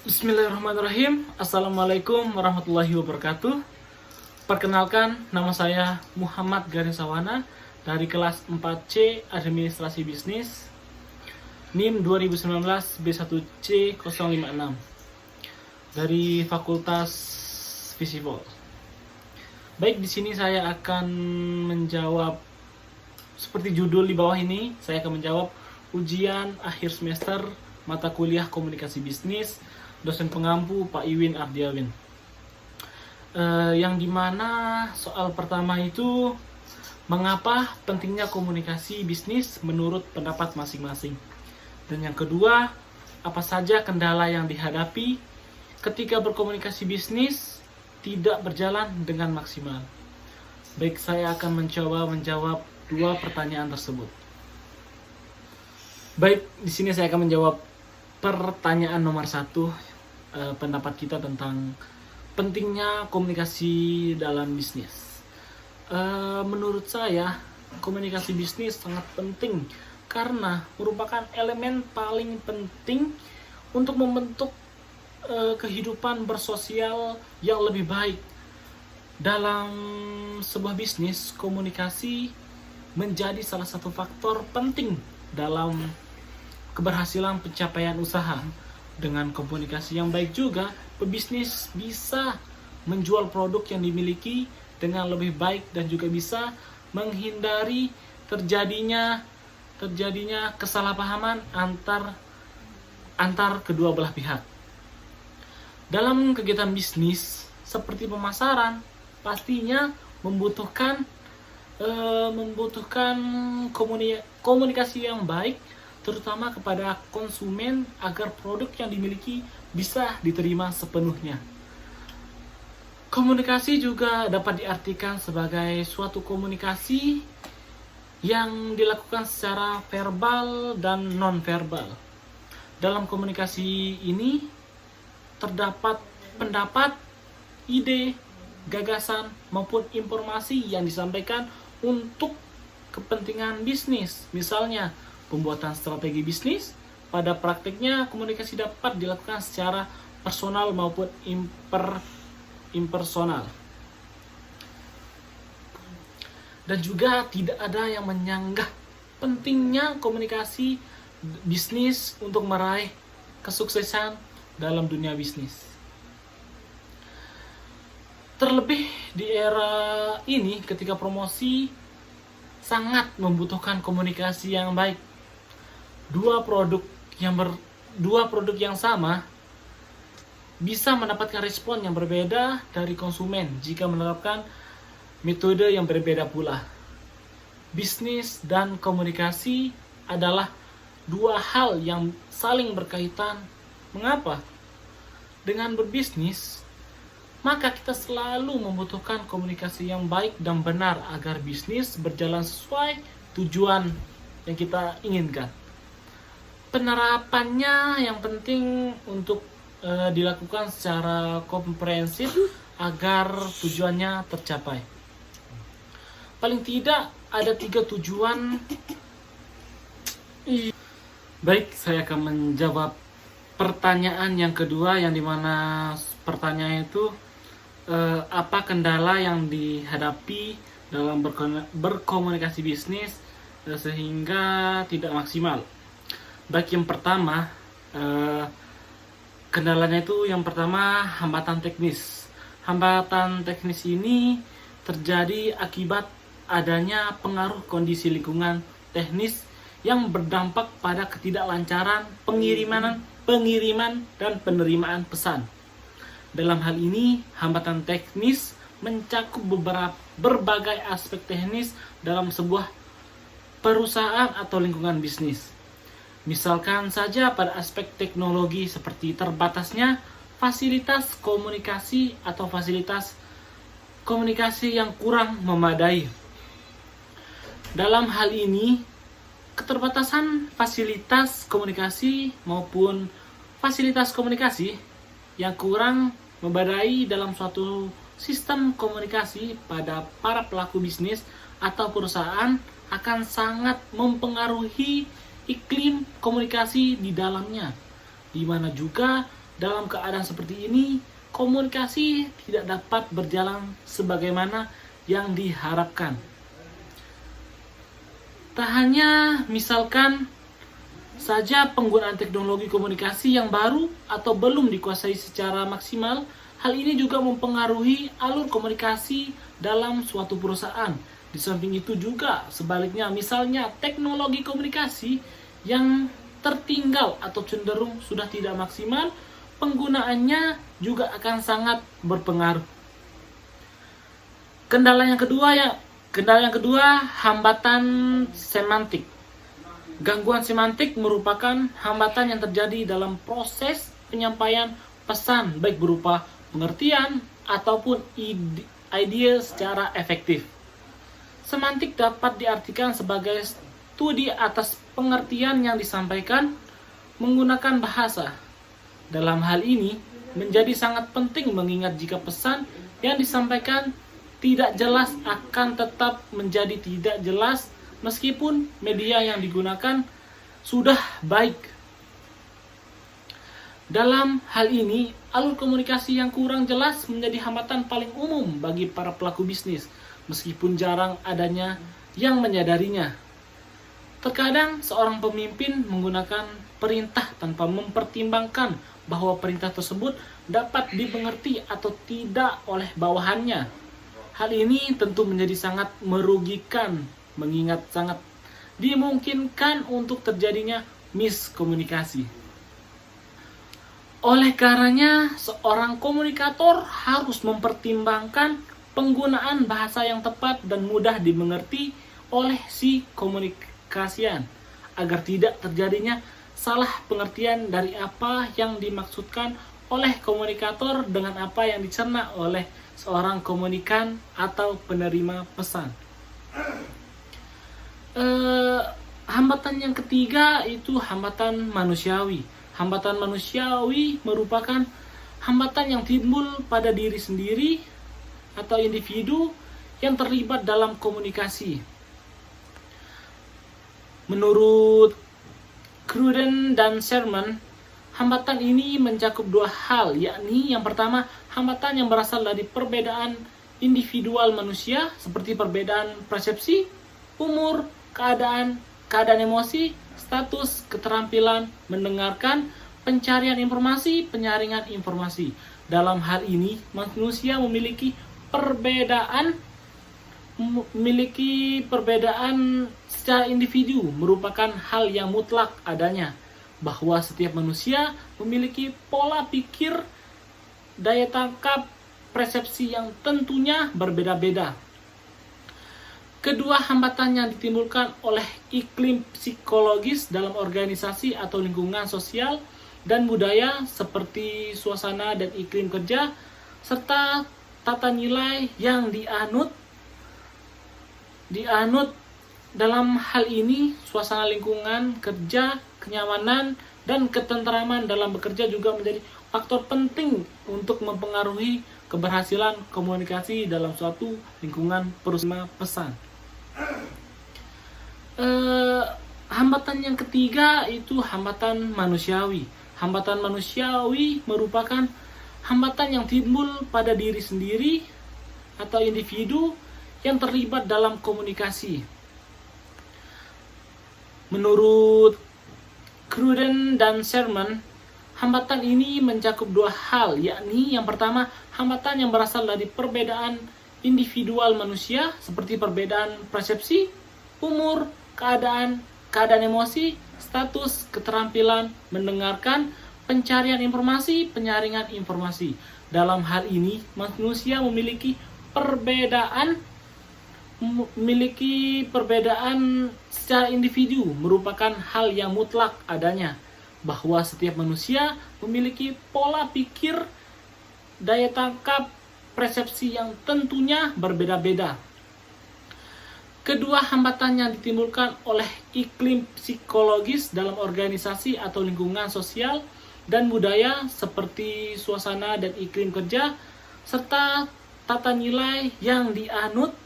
Bismillahirrahmanirrahim. Assalamualaikum warahmatullahi wabarakatuh. Perkenalkan, nama saya Muhammad Ganesawana dari kelas 4C Administrasi Bisnis, NIM 2019 B1C 056 dari Fakultas Visipol. Baik, di sini saya akan menjawab seperti judul di bawah ini. Saya akan menjawab ujian akhir semester mata kuliah Komunikasi Bisnis, dosen pengampu Pak Iwin Ardiawin. Yang dimana soal pertama itu, mengapa pentingnya komunikasi bisnis menurut pendapat masing-masing. Dan yang kedua, apa saja kendala yang dihadapi ketika berkomunikasi bisnis tidak berjalan dengan maksimal. Baik, saya akan mencoba menjawab dua pertanyaan tersebut. Baik, di sini saya akan menjawab pertanyaan nomor 1, pendapat kita tentang pentingnya komunikasi dalam bisnis. Menurut saya, komunikasi bisnis sangat penting karena merupakan elemen paling penting untuk membentuk kehidupan bersosial yang lebih baik. Dalam sebuah bisnis, komunikasi menjadi salah satu faktor penting dalam keberhasilan pencapaian usaha. Dengan komunikasi yang baik juga, pebisnis bisa menjual produk yang dimiliki dengan lebih baik dan juga bisa menghindari terjadinya kesalahpahaman antar kedua belah pihak. Dalam kegiatan bisnis seperti pemasaran, pastinya membutuhkan komunikasi yang baik, terutama kepada konsumen agar produk yang dimiliki bisa diterima sepenuhnya. Komunikasi juga dapat diartikan sebagai suatu komunikasi yang dilakukan secara verbal dan non-verbal. Dalam komunikasi ini terdapat pendapat, ide, gagasan, maupun informasi yang disampaikan untuk kepentingan bisnis. Misalnya, pembuatan strategi bisnis. Pada praktiknya, komunikasi dapat dilakukan secara personal maupun impersonal. Dan juga tidak ada yang menyanggah pentingnya komunikasi bisnis untuk meraih kesuksesan dalam dunia bisnis. Terlebih di era ini ketika promosi sangat membutuhkan komunikasi yang baik. Dua produk yang sama bisa mendapatkan respon yang berbeda dari konsumen jika menerapkan metode yang berbeda pula. Bisnis dan komunikasi adalah dua hal yang saling berkaitan. Mengapa? Dengan berbisnis, maka kita selalu membutuhkan komunikasi yang baik dan benar agar bisnis berjalan sesuai tujuan yang kita inginkan. Penerapannya yang penting untuk dilakukan secara komprehensif agar tujuannya tercapai. Paling tidak ada 3 tujuan. Baik, saya akan menjawab pertanyaan yang kedua, yang dimana pertanyaan itu apa kendala yang dihadapi dalam berkomunikasi bisnis sehingga tidak maksimal. Baik, yang pertama, kendalanya itu yang pertama hambatan teknis. Hambatan teknis ini terjadi akibat adanya pengaruh kondisi lingkungan teknis yang berdampak pada ketidaklancaran pengiriman dan penerimaan pesan. Dalam hal ini, hambatan teknis mencakup berbagai aspek teknis dalam sebuah perusahaan atau lingkungan bisnis. Misalkan saja pada aspek teknologi seperti terbatasnya fasilitas komunikasi atau fasilitas komunikasi yang kurang memadai. Dalam hal ini, keterbatasan fasilitas komunikasi maupun fasilitas komunikasi yang kurang memadai dalam suatu sistem komunikasi pada para pelaku bisnis atau perusahaan akan sangat mempengaruhi iklim komunikasi di dalamnya, di mana juga dalam keadaan seperti ini, komunikasi tidak dapat berjalan sebagaimana yang diharapkan. Tak hanya misalkan saja penggunaan teknologi komunikasi yang baru atau belum dikuasai secara maksimal, hal ini juga mempengaruhi alur komunikasi dalam suatu perusahaan. Di samping itu juga sebaliknya, misalnya teknologi komunikasi yang tertinggal atau cenderung sudah tidak maksimal, penggunaannya juga akan sangat berpengaruh. Kendala yang kedua, hambatan semantik. Gangguan semantik merupakan hambatan yang terjadi dalam proses penyampaian pesan, baik berupa pengertian ataupun ide secara efektif. Semantik dapat diartikan sebagai studi atas pengertian yang disampaikan menggunakan bahasa. Dalam hal ini, menjadi sangat penting mengingat jika pesan yang disampaikan tidak jelas akan tetap menjadi tidak jelas meskipun media yang digunakan sudah baik. Dalam hal ini, alur komunikasi yang kurang jelas menjadi hambatan paling umum bagi para pelaku bisnis, meskipun jarang adanya yang menyadarinya. Terkadang seorang pemimpin menggunakan perintah tanpa mempertimbangkan bahwa perintah tersebut dapat dimengerti atau tidak oleh bawahannya. Hal ini tentu menjadi sangat merugikan, mengingat sangat dimungkinkan untuk terjadinya miskomunikasi. Oleh karenanya, seorang komunikator harus mempertimbangkan penggunaan bahasa yang tepat dan mudah dimengerti oleh si komunikasian, agar tidak terjadinya salah pengertian dari apa yang dimaksudkan oleh komunikator dengan apa yang dicerna oleh seorang komunikan atau penerima pesan. Hambatan yang ketiga itu hambatan manusiawi. Hambatan manusiawi merupakan hambatan yang timbul pada diri sendiri atau individu yang terlibat dalam komunikasi. Menurut Cruden dan Sherman, hambatan ini mencakup dua hal, yakni yang pertama, hambatan yang berasal dari perbedaan individual manusia seperti perbedaan persepsi, umur, keadaan emosi, status, keterampilan, mendengarkan, pencarian informasi, penyaringan informasi. Dalam hal ini, manusia memiliki perbedaan secara individu, merupakan hal yang mutlak adanya, bahwa setiap manusia memiliki pola pikir, daya tangkap, persepsi yang tentunya berbeda-beda. Kedua hambatan yang ditimbulkan oleh iklim psikologis dalam organisasi atau lingkungan sosial dan budaya seperti suasana dan iklim kerja, serta tata nilai yang dianut. Dalam hal ini, suasana lingkungan kerja, kenyamanan, dan ketentraman dalam bekerja juga menjadi faktor penting untuk mempengaruhi keberhasilan komunikasi dalam suatu lingkungan perusahaan pesan. Hambatan yang ketiga itu hambatan manusiawi. Hambatan manusiawi merupakan hambatan yang timbul pada diri sendiri atau individu yang terlibat dalam komunikasi. Menurut Cruden dan Sherman, hambatan ini mencakup dua hal, yakni yang pertama, hambatan yang berasal dari perbedaan individual manusia seperti perbedaan persepsi, umur, keadaan emosi, status, keterampilan, mendengarkan, pencarian informasi, penyaringan informasi. Dalam hal ini, manusia memiliki perbedaan secara individu, merupakan hal yang mutlak adanya, bahwa setiap manusia memiliki pola pikir, daya tangkap, persepsi yang tentunya berbeda-beda. Kedua hambatan yang ditimbulkan oleh iklim psikologis dalam organisasi atau lingkungan sosial dan budaya seperti suasana dan iklim kerja, serta tata nilai yang dianut.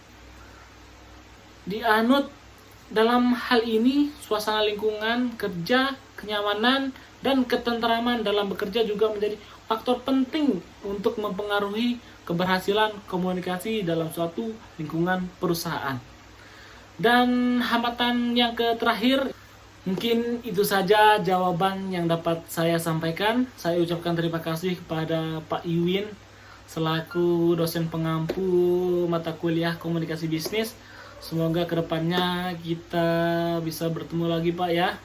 Dalam hal ini, suasana lingkungan kerja, kenyamanan, Dan ketentraman dalam bekerja juga menjadi faktor penting untuk mempengaruhi keberhasilan komunikasi dalam suatu lingkungan perusahaan. Dan hambatan yang terakhir, mungkin itu saja jawaban yang dapat saya sampaikan. Saya ucapkan terima kasih kepada Pak Iwin selaku dosen pengampu mata kuliah komunikasi bisnis. Semoga kedepannya kita bisa bertemu lagi Pak ya.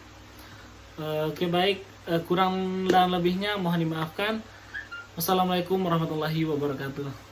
Oke baik, kurang dan lebihnya mohon dimaafkan. Wassalamualaikum warahmatullahi wabarakatuh.